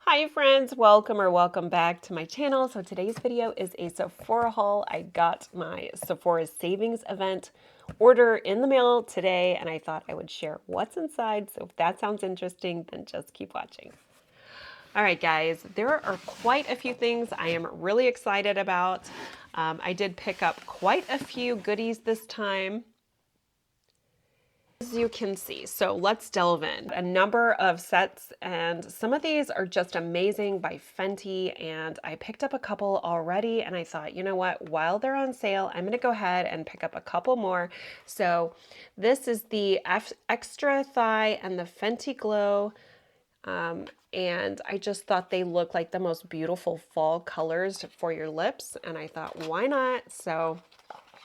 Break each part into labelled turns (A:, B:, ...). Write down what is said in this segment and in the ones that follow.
A: Hi friends, welcome back to my channel. So today's video is a Sephora haul. I got my Sephora Savings Event order in the mail today and I thought I would share what's inside. So if that sounds interesting, then just keep watching. All right guys, there are quite a few things I am really excited about. I did pick up quite a few goodies this time, as you can see. So let's delve in. A number of sets, and some of these are just amazing by Fenty, and I picked up a couple already and I thought, you know what, while they're on sale, I'm gonna go ahead and pick up a couple more. So this is the Extra Thigh and the Fenty Glow. And I just thought they look like the most beautiful fall colors for your lips, and I thought, why not? So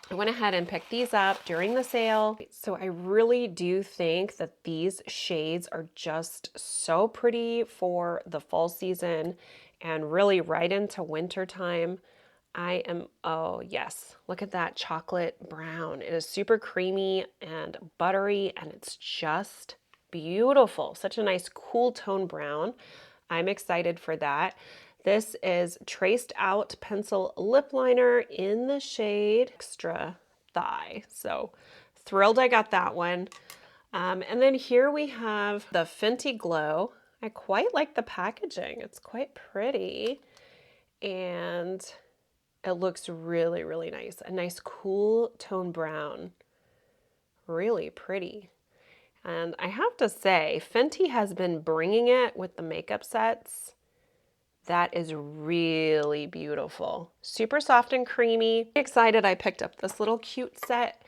A: I went ahead and picked these up during the sale. So I really do think that these shades are just so pretty for the fall season and really right into winter time. Oh yes, look at that chocolate brown. It is super creamy and buttery and it's just beautiful. Such a nice cool tone brown. I'm excited for that. This is Traced Out Pencil Lip Liner in the shade Extra Thigh. So thrilled I got that one. And then here we have the Fenty Glow. I quite like the packaging. It's quite pretty. And it looks really, really nice. A nice cool tone brown. Really pretty. And I have to say, Fenty has been bringing it with the makeup sets. That is really beautiful. Super soft and creamy. Excited I picked up this little cute set.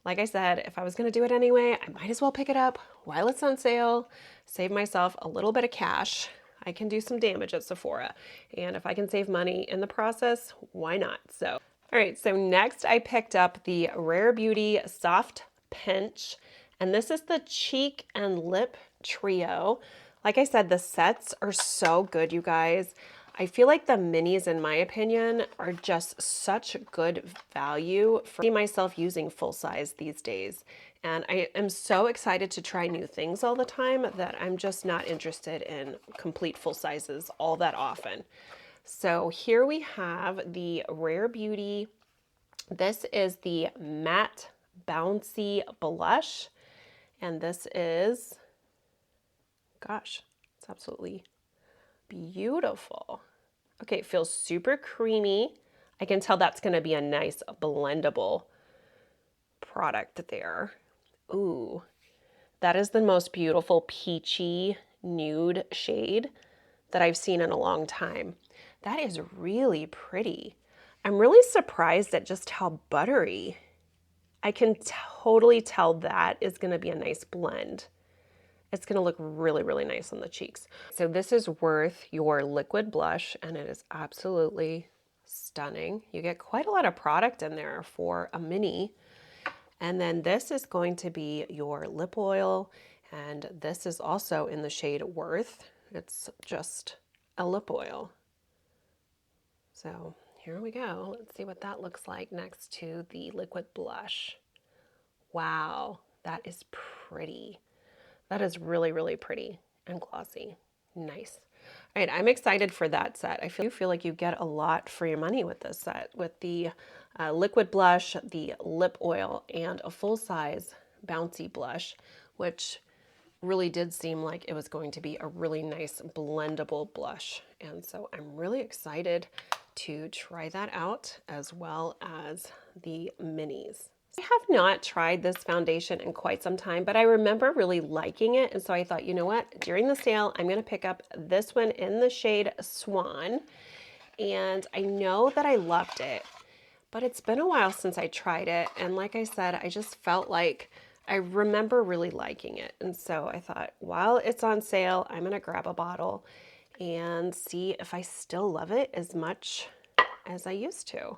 A: Like I said, if I was gonna do it anyway, I might as well pick it up while it's on sale, save myself a little bit of cash. I can do some damage at Sephora. And if I can save money in the process, why not? So, all right, so next I picked up the Rare Beauty Soft Pinch. And this is the Cheek and Lip Trio. Like I said, the sets are so good, you guys. I feel like the minis, in my opinion, are just such good value for myself using full size these days. And I am so excited to try new things all the time that I'm just not interested in complete full sizes all that often. So here we have the Rare Beauty. This is the Matte Bouncy Blush. And this is, gosh, it's absolutely beautiful. Okay, it feels super creamy. I can tell that's gonna be a nice blendable product there. Ooh, that is the most beautiful peachy nude shade that I've seen in a long time. That is really pretty. I'm really surprised at just how buttery. I can totally tell that is gonna be a nice blend. It's gonna look really, really nice on the cheeks. So this is Worth your liquid blush and it is absolutely stunning. You get quite a lot of product in there for a mini. And then this is going to be your lip oil, and this is also in the shade Worth. It's just a lip oil. So here we go. Let's see what that looks like next to the liquid blush. Wow, that is pretty. That is really, really pretty and glossy. Nice. All right, I'm excited for that set. I feel like you get a lot for your money with this set, with the liquid blush, the lip oil, and a full-size bouncy blush, which really did seem like it was going to be a really nice blendable blush. And so I'm really excited to try that out, as well as the minis. I have not tried this foundation in quite some time, but I remember really liking it. And so I thought, you know what, during the sale, I'm gonna pick up this one in the shade Swan. And I know that I loved it, but it's been a while since I tried it. And like I said, I just felt like I remember really liking it. And so I thought, while it's on sale, I'm gonna grab a bottle and see if I still love it as much as I used to.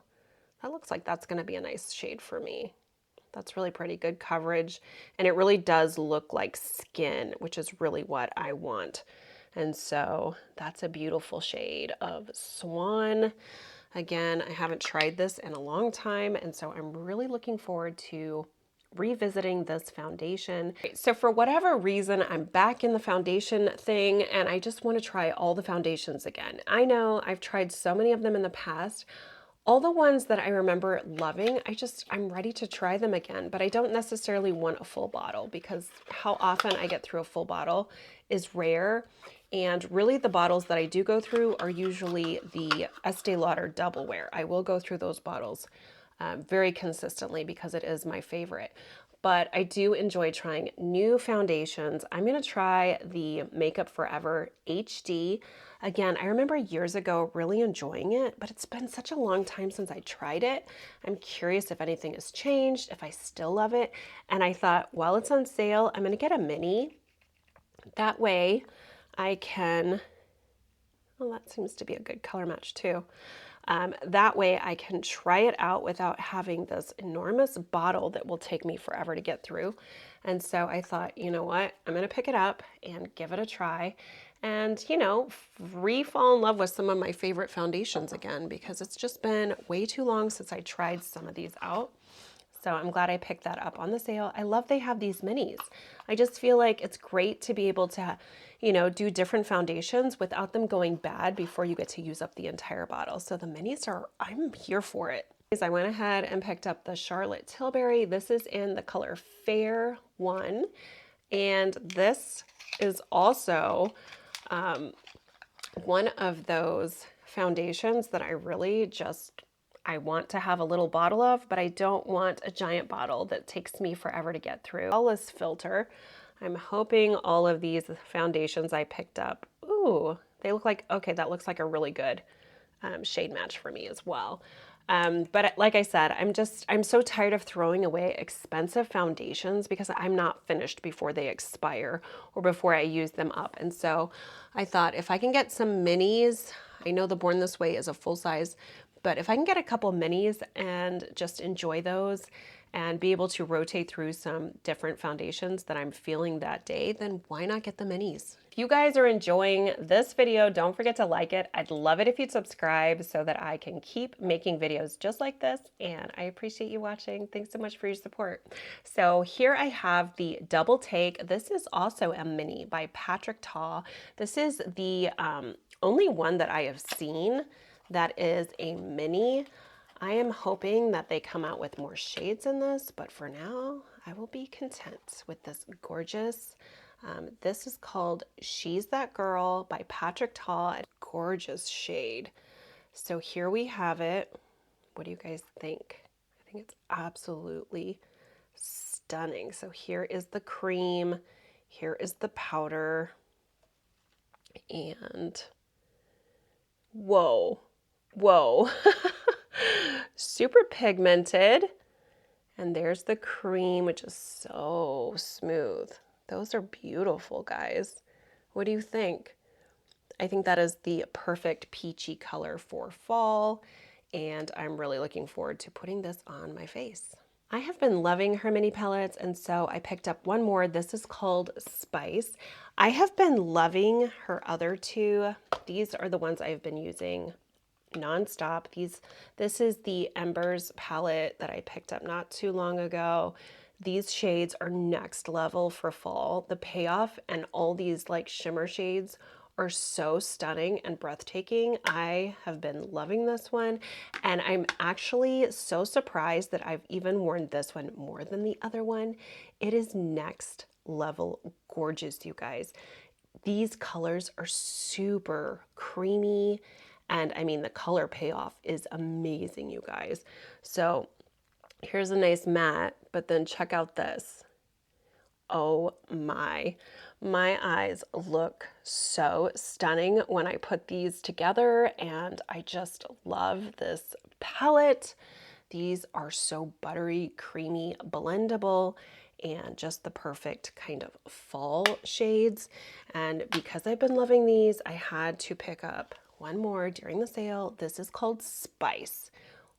A: That looks like that's gonna be a nice shade for me. That's really pretty, good coverage. And it really does look like skin, which is really what I want. And so that's a beautiful shade of Swan. Again, I haven't tried this in a long time, and so I'm really looking forward to revisiting this foundation. So for whatever reason, I'm back in the foundation thing and I just want to try all the foundations again. I know I've tried so many of them in the past. All the ones that I remember loving, I'm ready to try them again, but I don't necessarily want a full bottle because how often I get through a full bottle is rare. And really the bottles that I do go through are usually the Estee Lauder Double Wear. I will go through those bottles very consistently because it is my favorite. But I do enjoy trying new foundations. I'm going to try the Makeup Forever HD. Again, I remember years ago really enjoying it, but it's been such a long time since I tried it. I'm curious if anything has changed, if I still love it. And I thought, while it's on sale, I'm going to get a mini. That way I can, well, that seems to be a good color match too. That way I can try it out without having this enormous bottle that will take me forever to get through. And so I thought, you know what, I'm gonna pick it up and give it a try and, you know, fall in love with some of my favorite foundations again, because it's just been way too long since I tried some of these out. So I'm glad I picked that up on the sale. I love they have these minis. I just feel like it's great to be able to, you know, do different foundations without them going bad before you get to use up the entire bottle. So the minis are, I'm here for it. I went ahead and picked up the Charlotte Tilbury. This is in the color Fair 1. And this is also one of those foundations that I really I want to have a little bottle of, but I don't want a giant bottle that takes me forever to get through. Flawless filter. I'm hoping all of these foundations I picked up, ooh, they look like, okay, that looks like a really good shade match for me as well. But like I said, I'm so tired of throwing away expensive foundations because I'm not finished before they expire or before I use them up. And so I thought if I can get some minis, I know the Born This Way is a full size, but if I can get a couple minis and just enjoy those and be able to rotate through some different foundations that I'm feeling that day, then why not get the minis? If you guys are enjoying this video, don't forget to like it. I'd love it if you'd subscribe so that I can keep making videos just like this, and I appreciate you watching. Thanks so much for your support. So here I have the Double Take. This is also a mini by Patrick Ta. This is the only one that I have seen that is a mini. I am hoping that they come out with more shades in this, but for now, I will be content with this gorgeous. This is called She's That Girl by Patrick Ta. Gorgeous shade. So here we have it. What do you guys think? I think it's absolutely stunning. So here is the cream. Here is the powder. And whoa. Whoa. Super pigmented. And there's the cream, which is so smooth. Those are beautiful, guys. What do you think? I think that is the perfect peachy color for fall, and I'm really looking forward to putting this on my face. I have been loving her mini palettes, and so I picked up one more. This is called Spice. I have been loving her other two. These are the ones I've been using nonstop. This is the Embers palette that I picked up not too long ago. These shades are next level for fall. The payoff and all these like shimmer shades are so stunning and breathtaking. I have been loving this one, and I'm actually so surprised that I've even worn this one more than the other one. It is next level gorgeous, you guys. These colors are super creamy, and I mean, the color payoff is amazing, you guys. So here's a nice matte, but then check out this. Oh my eyes look so stunning when I put these together, and I just love this palette. These are so buttery, creamy, blendable, and just the perfect kind of fall shades. And because I've been loving these, I had to pick up one more during the sale. This is called Spice.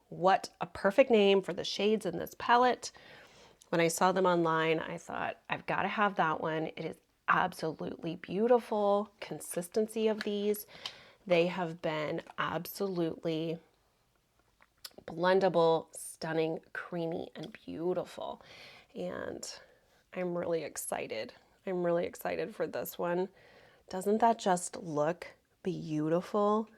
A: What a perfect name for the shades in this palette. When I saw them online, I thought, I've got to have that one. It is absolutely beautiful. Consistency of these, they have been absolutely blendable, stunning, creamy, and beautiful. and I'm really excited. I'm really excited for this one. Doesn't that just look beautiful?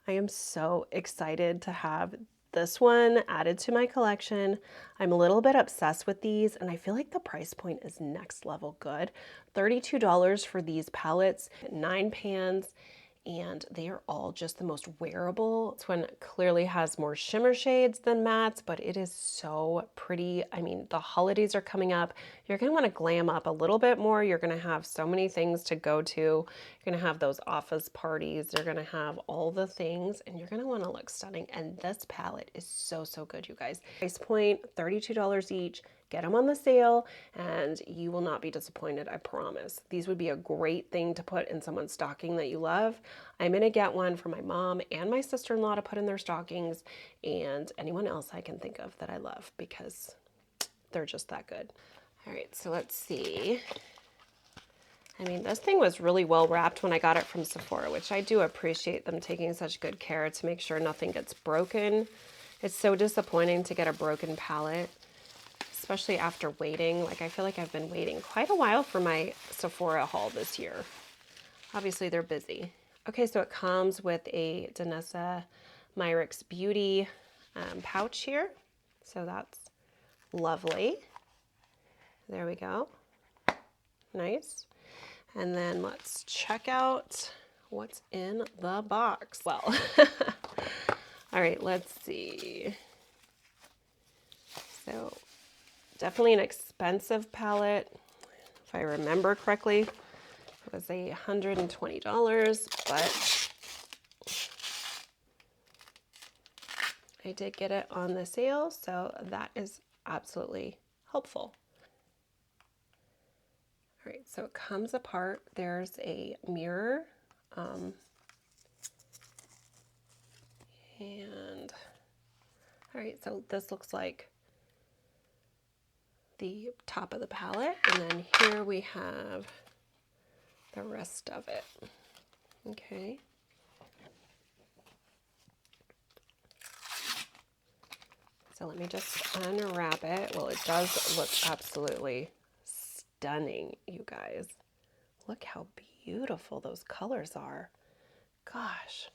A: I am so excited to have this one added to my collection. I'm a little bit obsessed with these, and I feel like the price point is next level good. $32 for these palettes, 9 pans, and they are all just the most wearable. This one clearly has more shimmer shades than mattes, but it is so pretty. I mean, the holidays are coming up. You're gonna wanna glam up a little bit more. You're gonna have so many things to go to. You're gonna have those office parties. You're gonna have all the things, and you're gonna wanna look stunning. And this palette is so, so good, you guys. Price point, $32 each. Get them on the sale and you will not be disappointed, I promise. These would be a great thing to put in someone's stocking that you love. I'm gonna get one for my mom and my sister-in-law to put in their stockings, and anyone else I can think of that I love, because they're just that good. All right, so let's see. I mean, this thing was really well wrapped when I got it from Sephora, which I do appreciate them taking such good care to make sure nothing gets broken. It's so disappointing to get a broken palette, especially after waiting. Like, I feel like I've been waiting quite a while for my Sephora haul this year. Obviously, they're busy. Okay, so it comes with a Danessa Myricks Beauty pouch here. So that's lovely. There we go. Nice. And then let's check out what's in the box. Well, all right, let's see. So definitely an expensive palette. If I remember correctly, it was $120, but I did get it on the sale, so that is absolutely helpful. All right, so it comes apart. There's a mirror, and all right, so this looks like the top of the palette, and then here we have the rest of it. Okay. So let me just unwrap it. Well, it does look absolutely stunning, you guys. Look how beautiful those colors are. Gosh.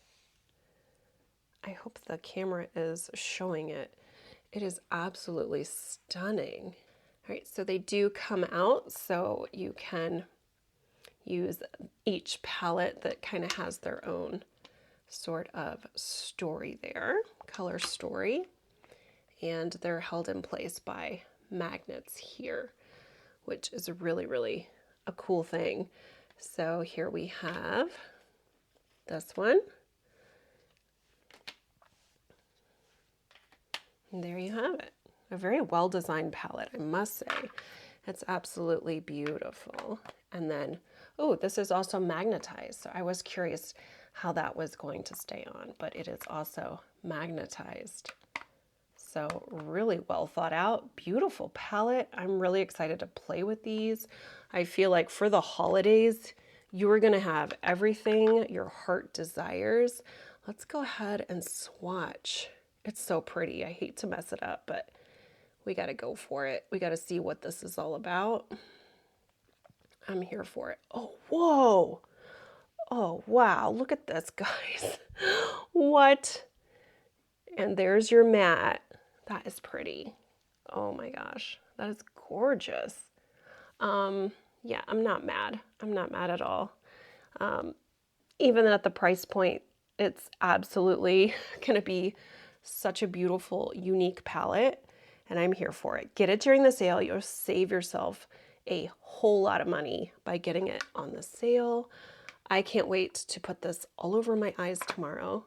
A: I hope the camera is showing it. It is absolutely stunning. All right, so they do come out, so you can use each palette that kind of has their own sort of story there, color story. And they're held in place by magnets here, which is really, really a cool thing. So here we have this one. And there you have it. A very well-designed palette, I must say. It's absolutely beautiful. And then, oh, this is also magnetized. So I was curious how that was going to stay on, but it is also magnetized. So really well thought out, beautiful palette. I'm really excited to play with these. I feel like for the holidays, you are gonna have everything your heart desires. Let's go ahead and swatch. It's so pretty. I hate to mess it up, but we gotta go for it. We gotta see what this is all about. I'm here for it. Oh, whoa. Oh, wow. Look at this, guys. What? And there's your matte. That is pretty. Oh my gosh, that is gorgeous. Yeah, I'm not mad. I'm not mad at all. Even at the price point, it's absolutely gonna be such a beautiful, unique palette, and I'm here for it. Get it during the sale. You'll save yourself a whole lot of money by getting it on the sale. I can't wait to put this all over my eyes tomorrow.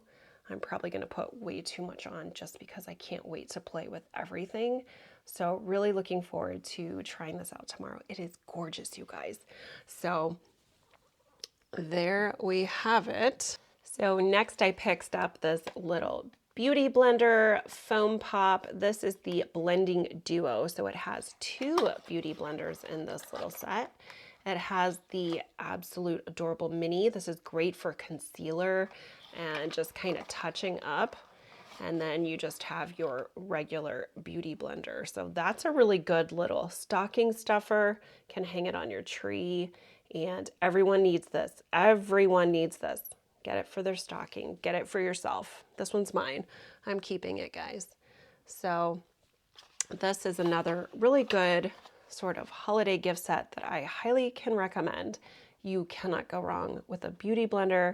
A: I'm probably going to put way too much on just because I can't wait to play with everything. So really looking forward to trying this out tomorrow. It is gorgeous, you guys. So there we have it. So next I picked up this little beauty blender foam pop. This is the blending duo. So it has 2 beauty blenders in this little set. It has the absolute adorable mini. This is great for concealer and just kind of touching up. And then you just have your regular beauty blender. So that's a really good little stocking stuffer. Can hang it on your tree, and everyone needs this. Everyone needs this. Get it for their stocking. Get it for yourself. This one's mine. I'm keeping it, guys. So this is another really good sort of holiday gift set that I highly can recommend. You cannot go wrong with a beauty blender.